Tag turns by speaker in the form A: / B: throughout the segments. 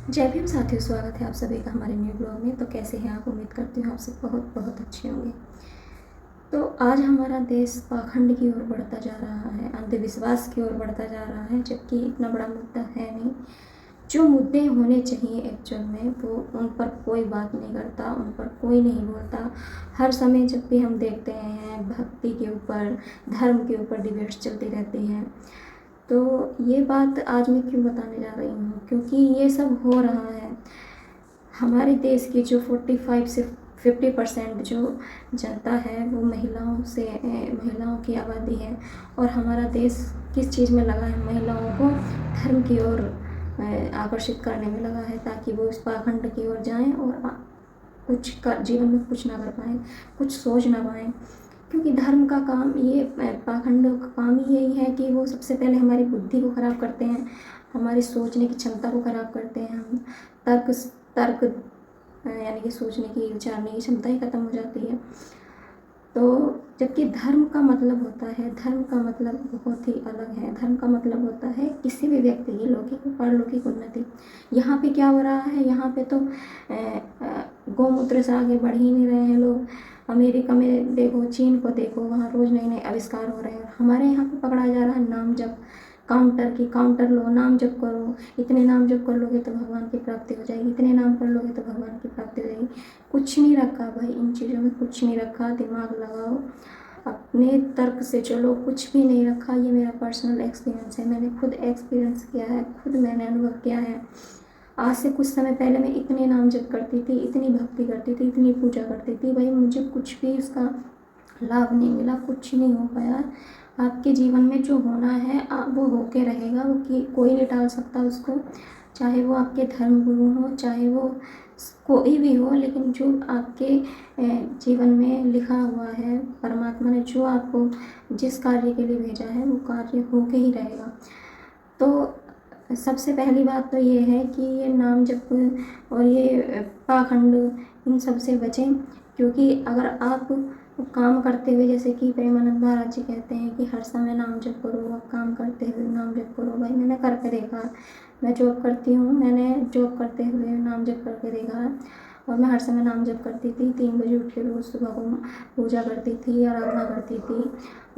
A: जय भीम साथियों, स्वागत है आप सभी का हमारे न्यू ब्लॉग में। तो कैसे हैं आप? उम्मीद करती हूँ आप सब बहुत बहुत अच्छे होंगे। तो आज हमारा देश पाखंड की ओर बढ़ता जा रहा है, अंधविश्वास की ओर बढ़ता जा रहा है, जबकि इतना बड़ा मुद्दा है नहीं। जो मुद्दे होने चाहिए एक्चुअल में, वो उन पर कोई बात नहीं करता, उन पर कोई नहीं बोलता। हर समय जब भी हम देखते हैं भक्ति के ऊपर, धर्म के ऊपर डिबेट्स चलती रहती हैं। तो ये बात आज मैं क्यों बताने जा रही हूँ, क्योंकि ये सब हो रहा है। हमारे देश की जो 45 से 50% जो जनता है वो महिलाओं की आबादी है। और हमारा देश किस चीज़ में लगा है? महिलाओं को धर्म की ओर आकर्षित करने में लगा है, ताकि वो इस पाखंड की ओर जाएं और जीवन में कुछ ना कर पाएँ, कुछ सोच ना पाएँ। क्योंकि धर्म का काम, ये पाखंड का काम ही यही है कि वो सबसे पहले हमारी बुद्धि को ख़राब करते हैं, हमारी सोचने की क्षमता को ख़राब करते हैं। हम तर्क तर्क यानी कि सोचने की, विचारने की क्षमता ही ख़त्म हो जाती है। तो जबकि धर्म का मतलब होता है, धर्म का मतलब बहुत ही अलग है। धर्म का मतलब होता है किसी भी व्यक्ति की लौकिक परलौकिक उन्नति। यहाँ पे क्या हो रहा है? यहाँ पे तो गौमूत्र से आगे बढ़ ही नहीं रहे हैं लोग। अमेरिका में देखो, चीन को देखो, वहाँ रोज़ नए नए आविष्कार हो रहे हैं। हमारे यहाँ पे पकड़ा जा रहा है नाम जप, काउंटर लो, नाम जप करो, इतने नाम जप कर लोगे तो भगवान की प्राप्ति हो जाएगी, इतने नाम कर लोगे तो भगवान की प्राप्ति हो जाएगी। कुछ नहीं रखा भाई, इन चीज़ों में कुछ नहीं रखा। दिमाग लगाओ, अपने तर्क से चलो, कुछ भी नहीं रखा। ये मेरा पर्सनल एक्सपीरियंस है, मैंने खुद एक्सपीरियंस किया है, खुद मैंने अनुभव किया है। आज से कुछ समय पहले मैं इतने नाम जप करती थी, इतनी भक्ति करती थी, इतनी पूजा करती थी, भाई मुझे कुछ भी उसका लाभ नहीं मिला, कुछ नहीं हो पाया। आपके जीवन में जो होना है वो होके रहेगा, वो कोई नहीं टाल सकता उसको। चाहे वो आपके धर्म गुरु हो, चाहे वो कोई भी हो, लेकिन जो आपके जीवन में लिखा हुआ है, परमात्मा ने जो आपको जिस कार्य के लिए भेजा है वो कार्य होके ही रहेगा। तो सबसे पहली बात तो ये है कि ये नाम जप और ये पाखंड, इन सब से बचें। क्योंकि अगर आप काम करते हुए, जैसे कि प्रेमानंद महाराज जी कहते हैं कि हर समय नाम जप करो, आप काम करते हुए नाम जप करो। भाई मैंने करके देखा, मैं जॉब करती हूँ, मैंने जॉब करते हुए नाम जप करके देखा है। और मैं हर समय नाम जप करती थी, 3 बजे उठ के रोज़ सुबह को पूजा करती थी, आराधना करती थी।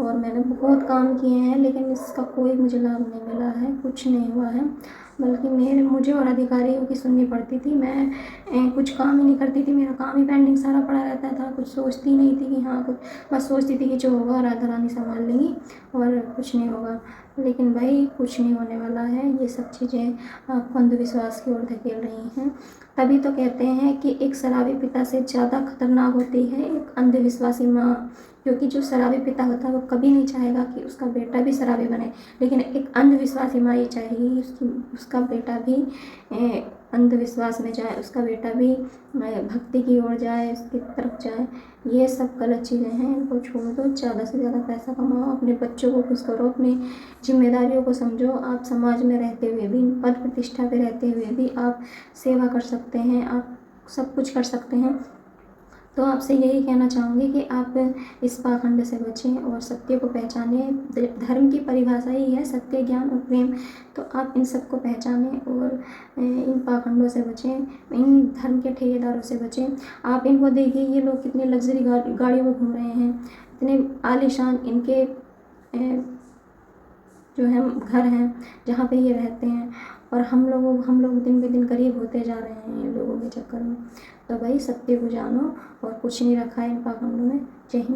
A: और मैंने बहुत काम किए हैं, लेकिन इसका कोई मुझे लाभ नहीं मिला है, कुछ नहीं हुआ है। बल्कि मुझे और अधिकारियों की सुननी पड़ती थी। मैं कुछ काम ही नहीं करती थी, मेरा काम ही पेंडिंग सारा पड़ा रहता था। कुछ सोचती नहीं थी कि हाँ कुछ, बस सोचती थी कि जो होगा राधा रानी संभाल लेंगी और कुछ नहीं होगा। लेकिन भाई कुछ नहीं होने वाला है। ये सब चीज़ें आपको अंधविश्वास की ओर धकेल रही हैं। तभी तो कहते हैं कि एक शराबी पिता से ज़्यादा खतरनाक होती है एक अंधविश्वासी माँ। क्योंकि जो शराबी पिता होता है वो कभी नहीं चाहेगा कि उसका बेटा भी शराबी बने, लेकिन एक अंधविश्वासी माँ ये चाहेगी उसका बेटा भी अंधविश्वास में जाए, उसका बेटा भी भक्ति की ओर जाए, उसकी तरफ जाए। ये सब गलत चीज़ें हैं, इनको छोड़ दो। ज़्यादा से ज़्यादा पैसा कमाओ, अपने बच्चों को खुश करो, अपनी जिम्मेदारियों को समझो। आप समाज में रहते हुए भी, पद प्रतिष्ठा पे रहते हुए भी आप सेवा कर सकते हैं, आप सब कुछ कर सकते हैं। तो आपसे यही कहना चाहूँगी कि आप इस पाखंड से बचें और सत्य को पहचानें। धर्म की परिभाषा ही है सत्य, ज्ञान और प्रेम। तो आप इन सब को पहचानें और इन पाखंडों से बचें, इन धर्म के ठेकेदारों से बचें। आप इनको देखिए, ये लोग कितने लग्जरी गाड़ियों में घूम रहे हैं, इतने आलीशान इनके जो है घर हैं जहाँ पे ये रहते हैं। और हम लोग दिन पे दिन गरीब होते जा रहे हैं इन लोगों के चक्कर में। तो भाई सत्य को जानो, और कुछ नहीं रखा है इन पाखंडों में। जय हिंद।